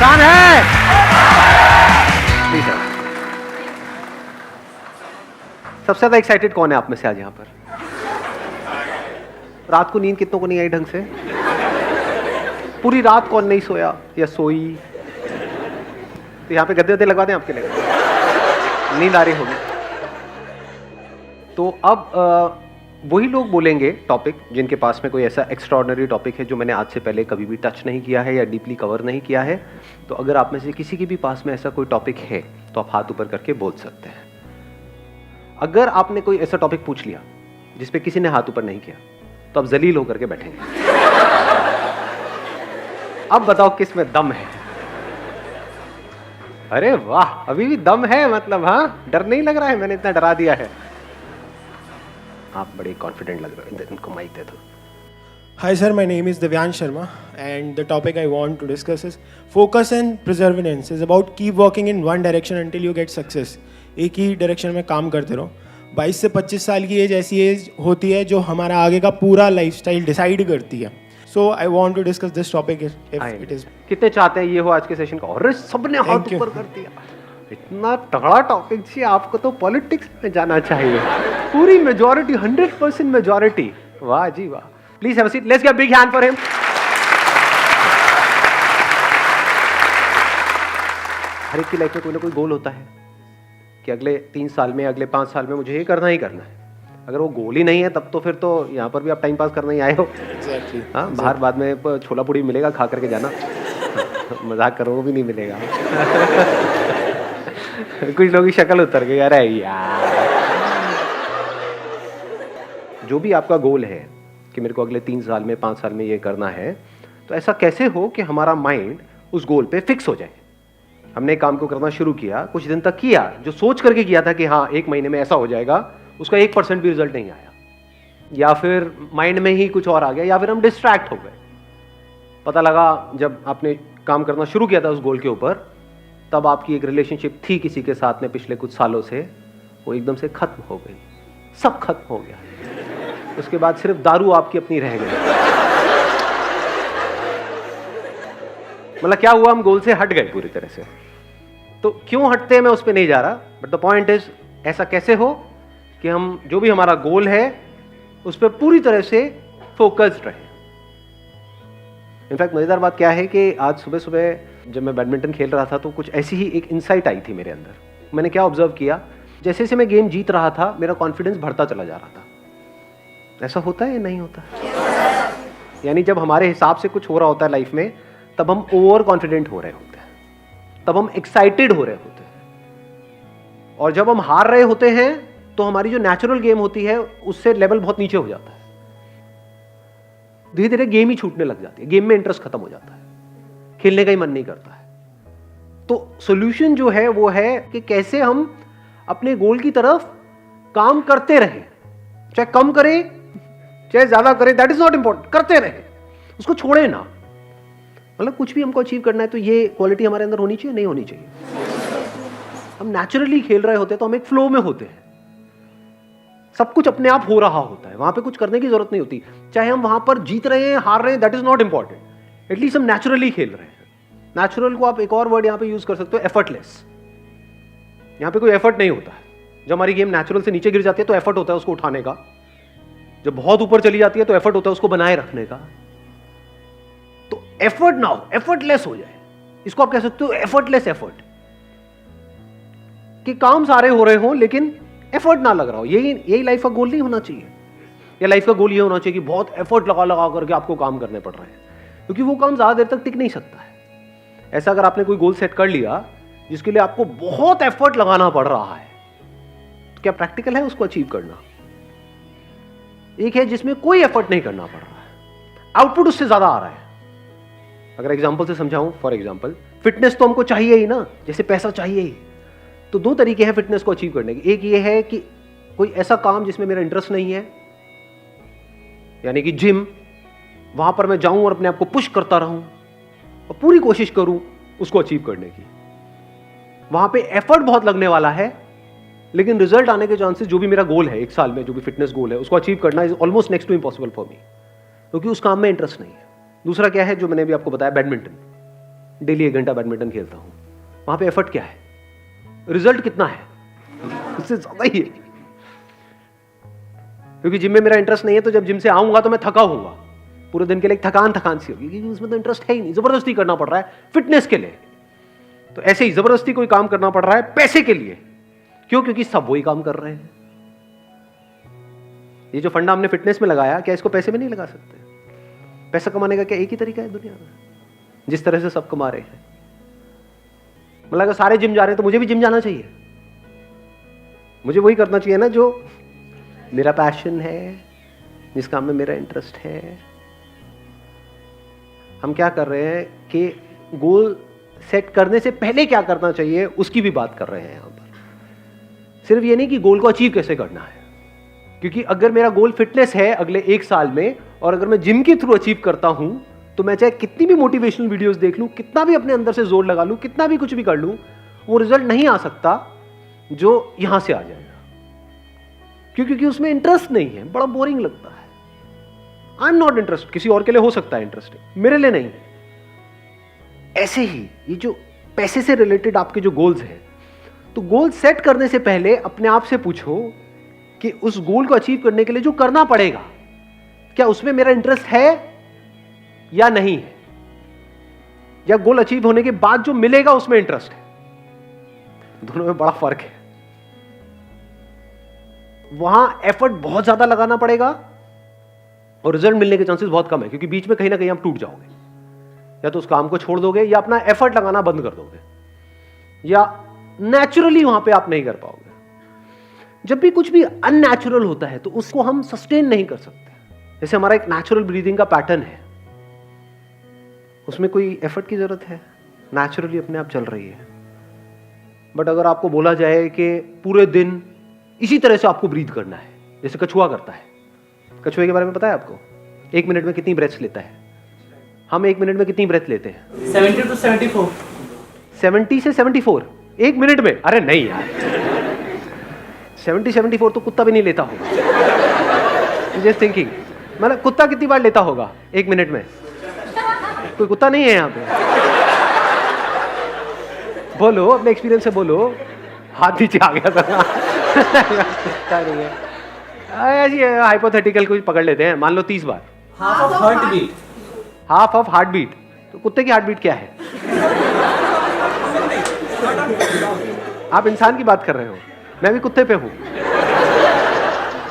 आसान है। Please sir. सबसे ज्यादा एक्साइटेड कौन है आप में से आज यहाँ पर? रात को नींद कितनों को नहीं आई ढंग से? पूरी रात कौन नहीं सोया या सोई? तो यहाँ पे गद्दे गद्दे लगवा दें आपके लिए, नींद आ रही होगी। तो अब वही लोग बोलेंगे टॉपिक जिनके पास में कोई ऐसा एक्स्ट्राऑर्डिनरी टॉपिक है जो मैंने आज से पहले कभी भी टच नहीं किया है या डीपली कवर नहीं किया है। तो अगर आप में से किसी के भी पास में ऐसा कोई टॉपिक है तो आप हाथ ऊपर करके बोल सकते हैं। अगर आपने कोई ऐसा टॉपिक पूछ लिया जिस पे किसी ने हाथ ऊपर नहीं किया तो आप जलील होकर के बैठेंगे। अब बताओ किस में दम है? अरे वाह, अभी भी दम है, मतलब हाँ, डर नहीं लग रहा है, मैंने इतना डरा दिया है। आप बड़े कॉन्फिडेंट लग रहे हैं, इनको माइक दे दो। Hi sir, my name is Divyan Sharma and the topic I want to discuss is focus and perseverance is about keep working in one direction until you get success. एक ही direction में काम करते रहो। 22 से 25 साल की as ऐसी as होती है जो हमारा आगे का पूरा लाइफस्टाइल डिसाइड करती है। So I want to discuss this topic if it is. कितने चाहते हैं ये हो आज के सेशन का? और सबने हाथ ऊपर कर दिया। इतना तगड़ा टॉपिक जी, आपको तो पॉलिटिक्स में जाना चाहिए। पूरी मेजॉरिटी, 100% मेजॉरिटी। वाह जी वाह। Please have a seat, let's give a big hand for him. हर एक की लाइफ में कोई ना कोई गोल होता है कि अगले 3 साल में, अगले 5 साल में मुझे ये करना ही करना है। अगर वो गोल ही नहीं है तब तो फिर तो यहाँ पर भी आप टाइम पास करने ही आए हो। Exactly. हाँ, बाहर बाद में छोला पूड़ी मिलेगा, खा करके जाना। मजाक करो, वो भी नहीं मिलेगा। कुछ लोगों की शक्ल उतर गई, अरे यार। जो भी आपका गोल है कि मेरे को अगले 3 साल में, 5 साल में ये करना है, तो ऐसा कैसे हो कि हमारा माइंड उस गोल पे फिक्स हो जाए। हमने काम को करना शुरू किया, कुछ दिन तक किया, जो सोच करके किया था कि हाँ 1 महीने में ऐसा हो जाएगा, उसका 1% भी रिजल्ट नहीं आया, या फिर माइंड में ही कुछ और आ गया, या फिर हम डिस्ट्रैक्ट हो गए। पता लगा जब आपने काम करना शुरू किया था उस गोल के ऊपर, तब आपकी एक रिलेशनशिप थी किसी के साथ में पिछले कुछ सालों से, वो एकदम से खत्म हो गई, सब खत्म हो गया। उसके बाद सिर्फ दारू आपकी अपनी रह गई। मतलब क्या हुआ, हम गोल से हट गए पूरी तरह से। तो क्यों हटते हैं मैं उस पर नहीं जा रहा, बट द पॉइंट इज ऐसा कैसे हो कि हम जो भी हमारा गोल है उस पर पूरी तरह से फोकस्ड रहे। इनफैक्ट मजेदार बात क्या है कि आज सुबह सुबह जब मैं बैडमिंटन खेल रहा था तो कुछ ऐसी ही एक इंसाइट आई थी मेरे अंदर। मैंने क्या ऑब्जर्व किया, जैसे जैसे मैं गेम जीत रहा था मेरा कॉन्फिडेंस बढ़ता चला जा रहा था। ऐसा होता है या नहीं होता? यानी जब हमारे हिसाब से कुछ हो रहा होता है लाइफ में, तब हम ओवर कॉन्फिडेंट हो रहे होते हैं, तब हम एक्साइटेड हो रहे होते हैं। और जब हम हार रहे होते हैं तो हमारी जो नेचुरल गेम होती है उससे लेवल बहुत नीचे हो जाता है, धीरे धीरे गेम ही छूटने लग जाती है, गेम में इंटरेस्ट खत्म हो जाता है, खेलने का ही मन नहीं करता है। तो सॉल्यूशन जो है वो है कि कैसे हम अपने गोल की तरफ काम करते रहें, चाहे कम करें चाहे ज्यादा करें, दैट इज नॉट इंपॉर्टेंट, करते रहें, उसको छोड़े ना। मतलब कुछ भी हमको अचीव करना है तो ये क्वालिटी हमारे अंदर होनी चाहिए, नहीं होनी चाहिए? हम नेचुरली खेल रहे होते हैं तो हम एक फ्लो में होते हैं, सब कुछ अपने आप हो रहा होता है, वहां पे कुछ करने की जरूरत नहीं होती। चाहे हम वहां पर जीत रहे हैं, हार रहे हैं, that is not important, at least हम नेचुरली खेल रहे हैं। नेचुरल को आप एक और वर्ड यहां पे यूज कर सकते हो, एफर्टलेस। यहां पे कोई एफर्ट नहीं होता है। जब हमारी गेम नेचुरल से नीचे गिर जाती है तो एफर्ट होता है उसको उठाने का, जब बहुत ऊपर चली जाती है तो एफर्ट होता है उसको बनाए रखने का। तो एफर्ट ना हो, एफर्टलेस हो जाए, इसको आप कह सकते हो एफर्टलेस एफर्ट, कि काम सारे हो रहे हो लेकिन एफर्ट ना लग रहा हो। यही लाइफ का गोल नहीं होना चाहिए। या लाइफ का गोल ये होना चाहिए कि बहुत एफर्ट लगा लगा करके आपको काम करने पड़ रहे हैं, क्योंकि वो काम ज्यादा देर तक टिक नहीं सकता है। ऐसा अगर आपने कोई गोल सेट कर लिया जिसके लिए आपको बहुत एफर्ट लगाना पड़ रहा है, तो क्या प्रैक्टिकल है उसको अचीव करना? एक है जिसमें कोई एफर्ट नहीं करना पड़ रहा है, आउटपुट उससे ज्यादा आ रहा है। अगर एग्जाम्पल से समझाऊं, फॉर एग्जाम्पल फिटनेस तो हमको चाहिए ही ना, जैसे पैसा चाहिए ही। तो 2 तरीके हैं फिटनेस को अचीव करने के। एक ये है कि कोई ऐसा काम जिसमें मेरा इंटरेस्ट नहीं है, यानी कि जिम, वहां पर मैं जाऊं और अपने आप को पुश करता रहूं और पूरी कोशिश करूं उसको अचीव करने की। वहां पे एफर्ट बहुत लगने वाला है, लेकिन रिजल्ट आने के चांसेस, जो भी मेरा गोल है 1 साल में, जो भी फिटनेस गोल है उसको अचीव करना is almost next to impossible for me, क्योंकि उस काम में इंटरेस्ट नहीं है। दूसरा क्या है जो मैंने भी आपको बताया, बैडमिंटन। डेली 1 घंटा बैडमिंटन खेलता हूँ, वहां पे एफर्ट क्या है, रिजल्ट कितना है, उससे ज्यादा ही है। क्योंकि जिम में मेरा इंटरेस्ट नहीं है, तो जब जिम से आऊंगा तो मैं थका होऊंगा, पूरे दिन के लिए थकान सी होगी, क्योंकि उसमें तो इंटरेस्ट है ही नहीं, जबरदस्ती करना पड़ रहा है फिटनेस के लिए। तो ऐसे ही जबरदस्ती कोई काम करना पड़ रहा है पैसे के लिए। क्यों? क्योंकि सब वही काम कर रहे हैं। ये जो फंडा हमने फिटनेस में लगाया, क्या इसको पैसे में नहीं लगा सकते? पैसा कमाने का क्या एक ही तरीका है दुनिया में, जिस तरह से सब कमा रहे हैं? मतलब अगर सारे जिम जा रहे हैं तो मुझे भी जिम जाना चाहिए, मुझे वही करना चाहिए ना जो मेरा पैशन है, जिस काम में मेरा इंटरेस्ट है। हम क्या कर रहे हैं कि गोल सेट करने से पहले क्या करना चाहिए उसकी भी बात कर रहे हैं यहां पर। सिर्फ ये नहीं कि गोल को अचीव कैसे करना है, क्योंकि अगर मेरा गोल फिटनेस है अगले 1 साल में, और अगर मैं जिम के थ्रू अचीव करता हूं, तो मैं चाहे कितनी भी मोटिवेशनल वीडियोस देख लूं, कितना भी अपने अंदर से जोर लगा लूं, कितना भी कुछ भी कर लूं, वो रिजल्ट नहीं आ सकता जो यहां से आ जाएगा। क्योंकि उसमें इंटरेस्ट नहीं है, बड़ा बोरिंग लगता है। I am not interested. किसी और के लिए हो सकता है इंटरेस्टिंग, मेरे लिए नहीं। ऐसे ही ये जो पैसे से रिलेटेड आपके जो गोल्स हैं, तो गोल सेट करने से पहले अपने आप से पूछो कि उस गोल को अचीव करने के लिए जो करना पड़ेगा, क्या उसमें मेरा इंटरेस्ट है या नहीं है, या गोल अचीव होने के बाद जो मिलेगा उसमें इंटरेस्ट है। दोनों में बड़ा फर्क है। वहां एफर्ट बहुत ज्यादा लगाना पड़ेगा और रिजल्ट मिलने के चांसेस बहुत कम है, क्योंकि बीच में कहीं ना कहीं आप टूट जाओगे, या तो उस काम को छोड़ दोगे, या अपना एफर्ट लगाना बंद कर दोगे, या नेचुरली वहां पे आप नहीं कर पाओगे। जब भी कुछ भी अननेचुरल होता है तो उसको हम सस्टेन नहीं कर सकते। जैसे हमारा एक नेचुरल ब्रीदिंग का पैटर्न है, उसमें कोई एफर्ट की जरूरत है, नेचुरली अपने आप चल रही है। बट अगर आपको बोला जाए कि पूरे दिन इसी तरह से आपको ब्रीथ करना है, जैसे कछुआ करता है, कछुए के बारे में पता है आपको? 1 मिनट में कितनी ब्रेथ्स लेता है? हम 1 मिनट में कितनी ब्रेथ लेते हैं? 70 to 74। 70 से 74 1 मिनट में? अरे नहीं यार, 70-74 तो कुत्ता भी नहीं लेता होगा। जस्ट थिंकिंग, मतलब कुत्ता कितनी बार लेता होगा 1 मिनट में? कोई कुत्ता नहीं है यहाँ पे? बोलो, अपने एक्सपीरियंस से बोलो। हाथ नीचे आ गया था। कुत्ता नहीं है, ऐसी हाइपोथेटिकल कुछ पकड़ लेते हैं। मान लो 30 बार। Half of heart beat. Half of heart beat? तो कुत्ते की हार्ट बीट क्या है? आप इंसान की बात कर रहे हो, मैं भी कुत्ते पे हूं।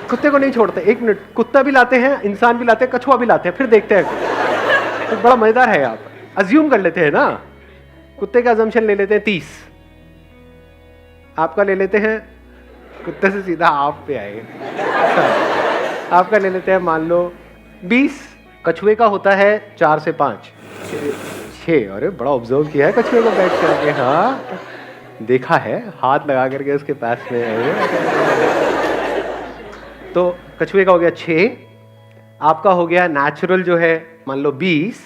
कुत्ते को नहीं छोड़ते 1 मिनट। कुत्ता भी लाते हैं, इंसान भी लाते हैं, कछुआ भी लाते हैं, फिर देखते हैं। तो बड़ा मजेदार है। आप अज्यूम कर लेते हैं ना, कुत्ते का अजम्पशन ले लेते हैं 30, आपका ले लेते हैं, कुत्ते से सीधा आप पे आए, आपका ले लेते हैं मान लो 20, कछुए का होता है 4 से 5, 6। अरे बड़ा ऑब्जर्व किया है कछुए को बैठ करके। हाँ, देखा है, हाथ लगा करके उसके पास में। तो कछुए का हो गया 6, आपका हो गया नेचुरल जो है मान लो 20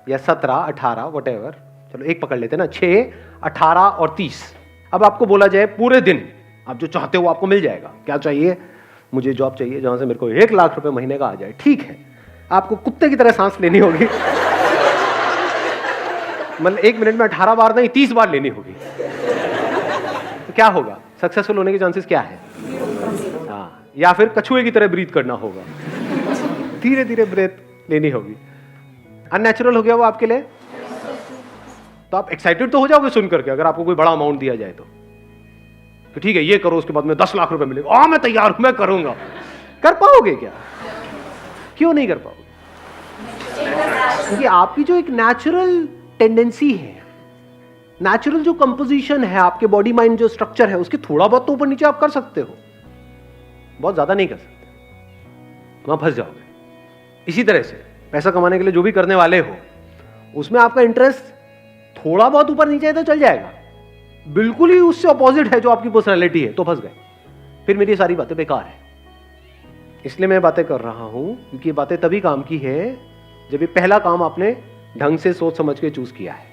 या 17, 18 व्हाटएवर, चलो एक पकड़ लेते हैं ना, 6, 18 और 30। अब आपको बोला जाए पूरे दिन आप जो चाहते हो आपको मिल जाएगा। क्या चाहिए? मुझे जॉब चाहिए जहां से मेरे को 1 लाख रुपए महीने का आ जाए। ठीक है, आपको कुत्ते की तरह सांस लेनी होगी। मतलब 1 मिनट में 18 बार नहीं 30 बार लेनी होगी। तो क्या होगा? सक्सेसफुल होने के चांसेस क्या है? हाँ, या फिर कछुए की तरह ब्रीथ करना होगा, धीरे धीरे ब्रेथ लेनी होगी। अननेचुरल हो गया वो आपके लिए, तो आप एक्साइटेड तो हो जाओगे सुन करके, अगर आपको कोई बड़ा अमाउंट दिया जाए तो ठीक है ये करो, उसके बाद में 10 लाख रुपए मिलेगा, हाँ मैं तैयार हूं, मैं करूंगा। कर पाओगे क्या? क्यों नहीं कर पाओगे? क्योंकि आपकी जो एक नेचुरल टेंडेंसी है, नेचुरल जो कंपोजिशन है, आपके बॉडी माइंड जो स्ट्रक्चर है, उसके थोड़ा बहुत तो ऊपर नीचे आप कर सकते हो, बहुत ज्यादा नहीं कर सकते, वहां फंस जाओगे। इसी तरह से पैसा कमाने के लिए जो भी करने वाले हो, उसमें आपका इंटरेस्ट थोड़ा बहुत ऊपर नीचे है तो चल जाएगा, बिल्कुल ही उससे अपोजिट है जो आपकी पर्सनैलिटी है तो फंस गए, फिर मेरी सारी बातें बेकार है। इसलिए मैं बातें कर रहा हूं क्योंकि ये बातें तभी काम की है जब ये पहला काम आपने ढंग से सोच समझ के चूज किया है।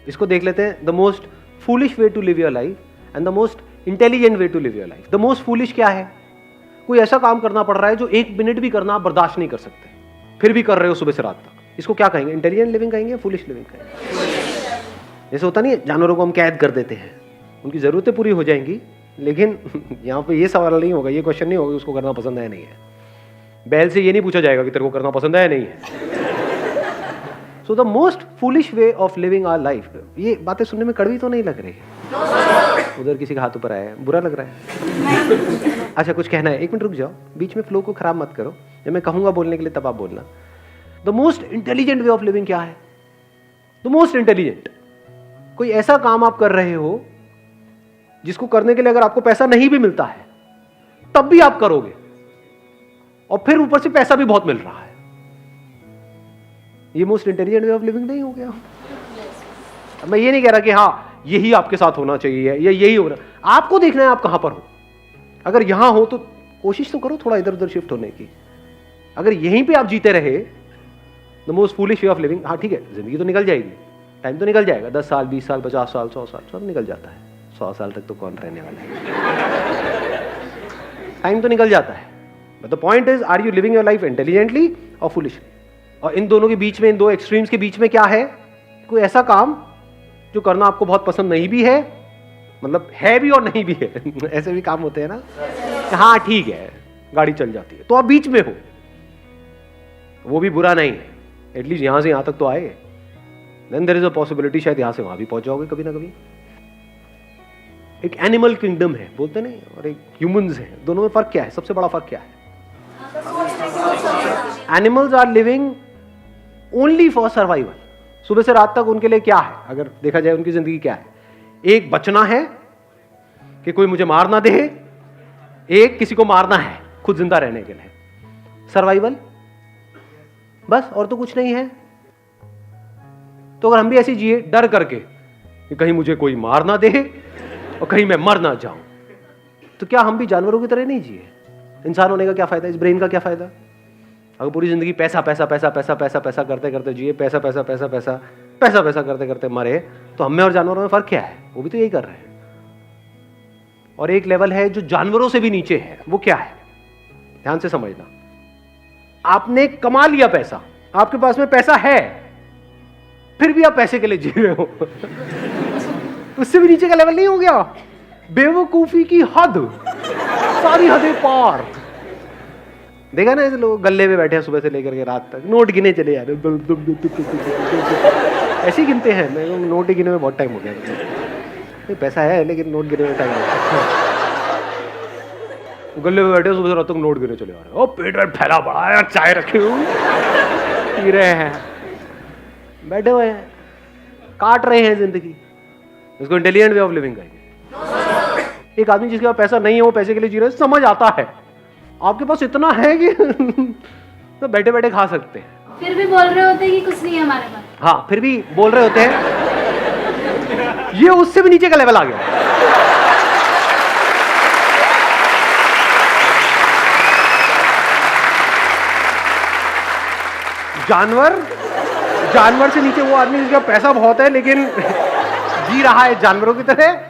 इसको देख लेते हैं, the most foolish way to live your life and the most intelligent way to live your life. The most foolish क्या है? कोई ऐसा काम करना पड़ रहा है जो 1 मिनट भी करना आप बर्दाश्त नहीं कर सकते, फिर भी कर रहे हो सुबह से रात तक। इसको क्या कहेंगे, इंटेलिजेंट लिविंग कहेंगे या फुलिश लिविंग कहेंगे? जैसे होता नहीं है, जानवरों को हम कैद कर देते हैं, उनकी ज़रूरतें पूरी हो जाएंगी, लेकिन यहाँ पे ये सवाल नहीं होगा, ये क्वेश्चन नहीं होगा उसको करना पसंद है नहीं है। बैल से ये नहीं पूछा जाएगा कि तेरे को करना पसंद है नहीं है। So the most foolish way of living our life, ये बातें सुनने में कड़वी तो नहीं लग रही है? उधर किसी का हाथ ऊपर आया है, बुरा लग रहा है? अच्छा कुछ कहना है, एक मिनट रुक जाओ, बीच में फ्लो को खराब मत करो, जब मैं कहूंगा बोलने के लिए तब आप बोलना। The most intelligent way of living क्या है? द मोस्ट इंटेलिजेंट, कोई ऐसा काम आप कर रहे हो जिसको करने के लिए अगर आपको पैसा नहीं भी मिलता है तब भी आप करोगे, और फिर ऊपर से पैसा भी बहुत मिल रहा है। ये most intelligent way of living नहीं हो गया? मैं ये नहीं कह रहा कि हाँ यही आपके साथ होना चाहिए या यही होना, आपको देखना है आप कहां पर हो। अगर यहां हो तो कोशिश तो करो थोड़ा इधर उधर शिफ्ट होने की। अगर यहीं पे आप जीते रहे, the most foolish way of living, हाँ ठीक है जिंदगी तो निकल जाएगी, टाइम तो निकल जाएगा, 10 साल 20 साल 50 साल 100 साल सब निकल जाता है। 100 साल तक तो कौन रहने वाला है? टाइम तो निकल जाता है, but the point is are you living your life intelligently और फुलिशली? और इन दोनों के बीच में, इन दो एक्सट्रीम्स के बीच में क्या है? कोई ऐसा काम जो करना आपको बहुत पसंद नहीं भी है, मतलब है भी और नहीं भी है। ऐसे भी काम होते हैं ना, हाँ ठीक है गाड़ी चल जाती है, तो आप बीच में हो, वो भी बुरा नहीं है, एटलीस्ट यहां से यहां तक तो आए। Then there is a possibility शायद यहां से वहां भी पहुंच जाओगे कभी ना कभी। एक एनिमल किंगडम है बोलते नहीं, और एक ह्यूमंस है, दोनों में फर्क क्या है? सबसे बड़ा फर्क क्या है? Animals are living only for survival. सुबह से रात तक उनके लिए क्या है, अगर देखा जाए उनकी जिंदगी क्या है? एक बचना है कि कोई मुझे मार ना दे, एक किसी को मारना है खुद जिंदा रहने के लिए, सर्वाइवल बस, और तो कुछ नहीं है। तो अगर हम भी ऐसी जिए डर करके कि कहीं मुझे कोई मार ना दे और कहीं मैं मर ना जाऊं, तो क्या हम भी जानवरों की तरह नहीं जिए? इंसान होने का क्या फायदा, इस ब्रेन का क्या फायदा? अगर पूरी जिंदगी पैसा पैसा पैसा पैसा पैसा पैसा करते करते जिए, पैसा पैसा पैसा पैसा पैसा पैसा करते करते मरे, तो हमें और जानवरों में फर्क क्या है? वो भी तो यही कर रहे हैं। और एक लेवल है जो जानवरों से भी नीचे है, वो क्या है? ध्यान से समझना। आपने कमा लिया पैसा, आपके पास में पैसा है, फिर भी आप पैसे के लिए जी रहे हो। उससे भी नीचे का लेवल नहीं हो गया? बेवकूफी की हद, सारी हदें पार। देखा ना ऐसे लोग गल्ले में बैठे हैं सुबह से लेकर के रात तक, नोट गिने चले जा रहे, ऐसे ही गिनते हैं। मैं नोट ही गिने में बहुत टाइम हो गया। पैसा है लेकिन नोट गिने में टाइम हो गया। गले में बैठे सुबह से रात तक नोट गिने चले आ रहे हैं। ओ पेट वेट फैला पड़ा है, चाय रखे हुए पी रहे हैं, बैठे हुए हैं, काट रहे हैं जिंदगी। इसको इंटेलिजेंट वे ऑफ लिविंग कहेंगे। एक आदमी जिसके पास पैसा नहीं है, वो पैसे के लिए जी रहे, समझ आता है। आपके पास इतना है कि तो बैठे बैठे खा सकते हैं, फिर भी बोल रहे होते हैं कि कुछ नहीं है हमारे पास। हाँ फिर भी बोल रहे होते हैं। ये उससे भी नीचे का लेवल आ गया। जानवर से नीचे वो आदमी जिसका पैसा बहुत है लेकिन जी रहा है जानवरों की तरह,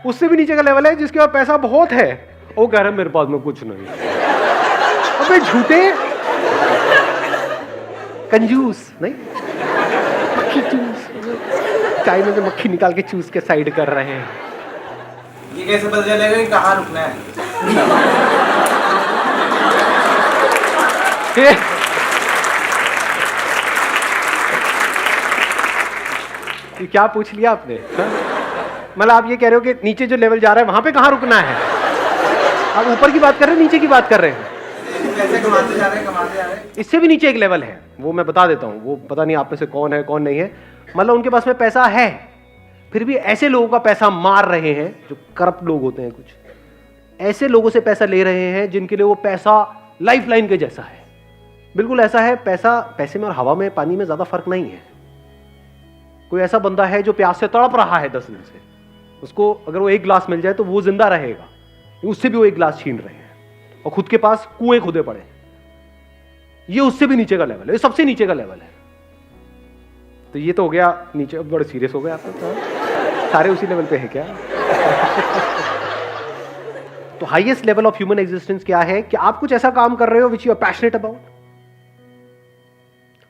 उससे भी नीचे का लेवल है जिसके पास पैसा बहुत है, वो कह रहा है मेरे पास में कुछ नहीं। अबे झूठे कंजूस नहीं, मक्खी चूस, चाय में से मक्खी निकाल के चूस के साइड कर रहे हैं। ये कैसे पता चलेगा कि कहाँ रुकना है? ये क्या पूछ लिया आपने? मतलब आप ये कह रहे हो कि नीचे जो लेवल जा रहा है वहां पे कहाँ रुकना है? आप ऊपर की बात कर रहे हैं, नीचे की बात कर रहे हैं? पैसे कमाते जा रहे हैं। इससे भी नीचे एक लेवल है, वो मैं बता देता हूँ। वो पता नहीं आप में से कौन है कौन नहीं है। मतलब उनके पास में पैसा है, फिर भी ऐसे लोगों का पैसा मार रहे हैं जो करप्ट लोग होते हैं। कुछ ऐसे लोगों से पैसा ले रहे हैं जिनके लिए वो पैसा लाइफ लाइन के जैसा है। बिल्कुल ऐसा है, पैसे में और हवा में, पानी में ज्यादा फर्क नहीं है। कोई ऐसा बंदा है जो प्यास से तड़प रहा है 10 दिन से, उसको अगर वो एक गिलास मिल जाए तो वो जिंदा रहेगा, उससे भी वो एक गिलास छीन रहे हैं और खुद के पास कुएं खुदे पड़े। ये उससे भी नीचे का लेवल है, ये सबसे नीचे का लेवल है। तो ये तो हो गया नीचे। बड़े सीरियस हो गए आप तो, सारे उसी लेवल पे है क्या? तो highest level of human existence क्या है कि आप कुछ ऐसा काम कर रहे हो which you are passionate about,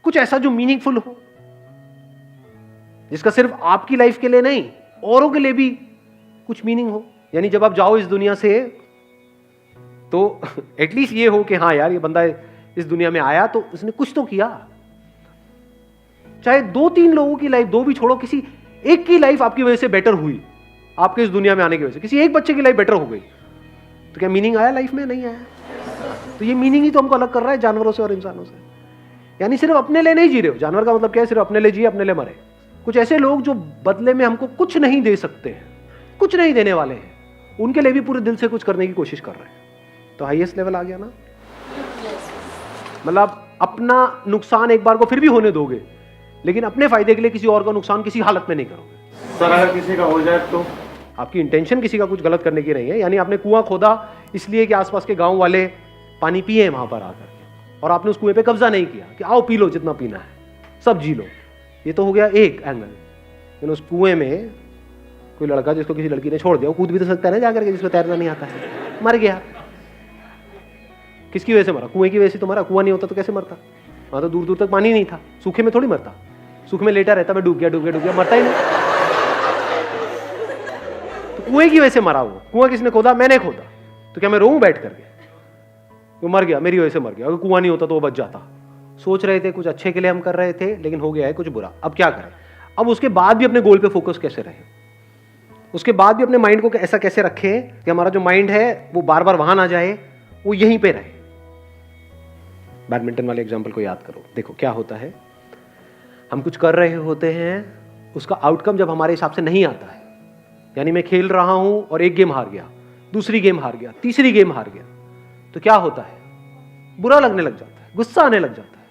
कुछ ऐसा जो मीनिंगफुल हो, जिसका सिर्फ आपकी लाइफ के लिए नहीं औरों के लिए भी कुछ मीनिंग हो। यानी जब आप जाओ इस दुनिया से तो एटलीस्ट ये हो कि हाँ यार ये बंदा इस दुनिया में आया तो उसने कुछ तो किया। चाहे 2-3 लोगों की लाइफ, 2 भी छोड़ो, किसी एक की लाइफ आपकी वजह से बेटर हुई, आपके इस दुनिया में आने की वजह से किसी एक बच्चे की लाइफ बेटर हो गई, तो क्या मीनिंग आया लाइफ में? नहीं आया। तो ये मीनिंग ही तो हमको अलग कर रहा है जानवरों से और इंसानों से। यानी सिर्फ अपने लिए नहीं जी रहे हो। जानवर का मतलब क्या है? सिर्फ अपने लिए जिए, अपने लिए मरे। कुछ ऐसे लोग जो बदले में हमको कुछ नहीं दे सकते हैं, कुछ नहीं देने वाले हैं, उनके लिए भी पूरे दिल से कुछ करने की कोशिश कर रहे हैं। तो हाईएस्ट लेवल आ गया ना। मतलब अपना नुकसान एक बार को फिर भी होने दोगे, लेकिन अपने फायदे के लिए किसी और का नुकसान किसी हालत में नहीं करोगे। सर अगर किसी का हो जाए तो? आपकी इंटेंशन किसी का कुछ गलत करने की नहीं है। यानी आपने कुआं खोदा इसलिए कि आसपास के गांव वाले पानी पिए वहां पर आकर के, और आपने उस कुएं पे कब्जा नहीं किया कि आओ पी लो जितना पीना है, सब जी लो। ये तो हो गया एक एंगल। लेकिन उस कुएं में कोई लड़का जिसको किसी लड़की ने छोड़ दिया, वो कूद भी तो सकता है ना जाकर के, जिसको तैरना नहीं आता है, मर गया। किसकी वजह से मरा? कुएं की वजह से तो मरा। कुआं नहीं होता तो कैसे मरता? वहां तो दूर दूर तक पानी नहीं था। सूखे में थोड़ी मरता, सूखे में लेटा रहता, मैं डूब गया डूब गया डूब गया, मरता ही नहीं। तो कुएं की वजह से मरा वो। कुआं किसने खोदा? मैंने खोदा। तो क्या मैं रोऊं बैठ करके? वो मर गया, मेरी वजह से मर गया। अगर कुआं नहीं होता तो वो बच जाता। सोच रहे थे कुछ अच्छे के लिए हम कर रहे थे, लेकिन हो गया है कुछ बुरा। अब क्या करें? अब उसके बाद भी अपने गोल पे फोकस कैसे रहे? उसके बाद भी अपने माइंड को ऐसा कैसे रखें कि हमारा जो माइंड है वो बार बार वहां ना जाए, वो यहीं पे रहे। बैडमिंटन वाले एग्जाम्पल को याद करो। देखो क्या होता है, हम कुछ कर रहे होते हैं, उसका आउटकम जब हमारे हिसाब से नहीं आता है, यानी मैं खेल रहा हूं और एक गेम हार गया, दूसरी गेम हार गया, तीसरी गेम हार गया, तो क्या होता है? बुरा लगने लग जाता है, गुस्सा आने लग जाता है,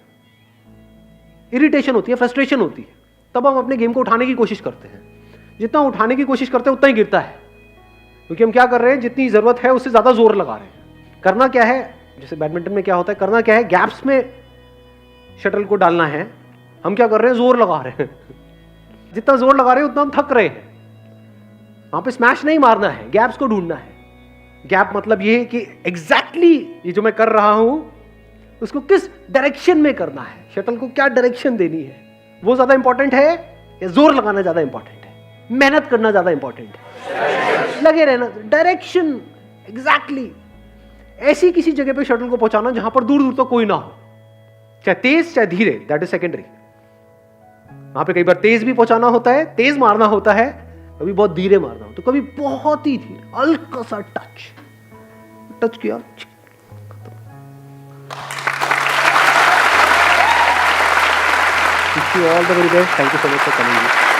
इरिटेशन होती है, फ्रस्ट्रेशन होती है। तब हम अपने गेम को उठाने की कोशिश करते हैं। जितना उठाने की कोशिश करते हैं उतना ही गिरता है, क्योंकि हम क्या कर रहे हैं, जितनी जरूरत है उससे ज्यादा जोर लगा रहे हैं। करना क्या है, जैसे बैडमिंटन में क्या होता है, करना क्या है, गैप्स में शटल को डालना है। हम क्या कर रहे हैं, जोर लगा रहे हैं। जितना जोर लगा रहे हैं उतना हम थक रहे हैं। वहां पे स्मैश नहीं मारना है, गैप्स को ढूंढना है। गैप मतलब ये है कि एग्जैक्टली ये जो मैं कर रहा हूं उसको किस डायरेक्शन में करना है, शटल को क्या डायरेक्शन देनी है, वो ज्यादा इंपॉर्टेंट है या जोर लगाना ज्यादा इंपॉर्टेंट है, मेहनत करना ज्यादा इंपॉर्टेंट है, लगे रहना, डायरेक्शन एग्जैक्टली ऐसी किसी जगह पे शटल को पहुंचाना जहां पर दूर दूर तक कोई ना हो, चाहे तेज चाहे धीरे, दैट इज सेकेंडरी। वहां पे कई बार तेज भी पहुंचाना होता है, तेज मारना होता है, कभी बहुत धीरे मारना होता है, कभी बहुत ही धीरे, हल्का सा टच किया, all the very best. Thank you so much for coming.